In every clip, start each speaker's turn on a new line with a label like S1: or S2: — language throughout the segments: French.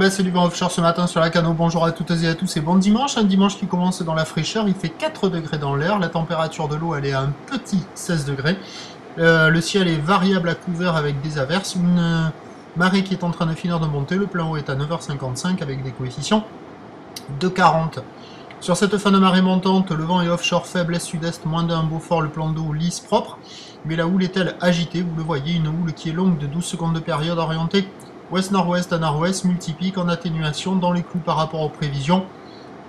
S1: baisse du vent offshore ce matin sur la Cano. Bonjour à toutes et à tous et bon dimanche. Un dimanche qui commence dans la fraîcheur. Il fait 4 degrés dans l'air. La température de l'eau elle est à un petit 16 degrés. Le ciel est variable à couvert avec des averses. Une marée qui est en train de finir de monter. Le plein eau est à 9h55 avec des coefficients de 40. Sur cette fin de marée montante, le vent est offshore faible, est-sud-est, moins d'un, Beaufort, le plan d'eau lisse, propre. Mais la houle est-elle agitée? Vous le voyez, une houle qui est longue de 12 secondes de période, orientée ouest-nord-ouest à nord-ouest, multipique en atténuation dans les clous par rapport aux prévisions.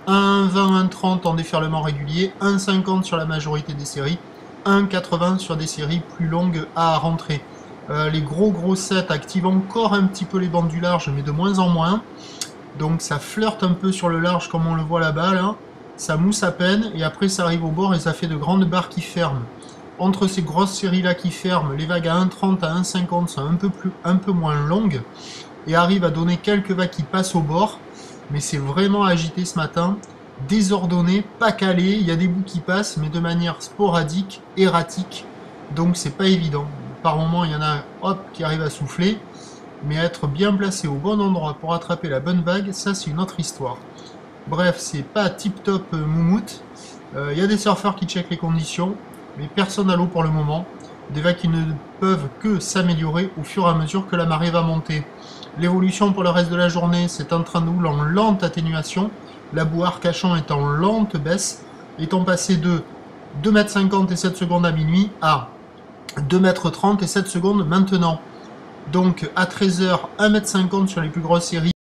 S1: 1,20, 1,30 en déferlement régulier, 1,50 sur la majorité des séries, 1,80 sur des séries plus longues à rentrer. Les gros 7 activent encore un petit peu les bandes du large, mais de moins en moins. Donc ça flirte un peu sur le large comme on le voit là-bas, là. Ça mousse à peine, et après ça arrive au bord et ça fait de grandes barres qui ferment. Entre ces grosses séries-là qui ferment, les vagues à 1,30 à 1,50 sont un peu moins longues, et arrivent à donner quelques vagues qui passent au bord, mais c'est vraiment agité ce matin, désordonné, pas calé, il y a des bouts qui passent, mais de manière sporadique, erratique, donc c'est pas évident. Par moment, il y en a hop, qui arrivent à souffler, mais être bien placé au bon endroit pour attraper la bonne vague, ça c'est une autre histoire. Bref, c'est pas tip-top moumoute, il y a des surfeurs qui checkent les conditions, mais personne à l'eau pour le moment, des vagues qui ne peuvent que s'améliorer au fur et à mesure que la marée va monter. L'évolution pour le reste de la journée, c'est un train de houle en lente atténuation, la boue Arcachon est en lente baisse, étant passé de 2,50 m et 7 secondes à minuit à 2,30 m et 7 secondes maintenant. Donc à 13h, 1,50 m sur les plus grosses séries.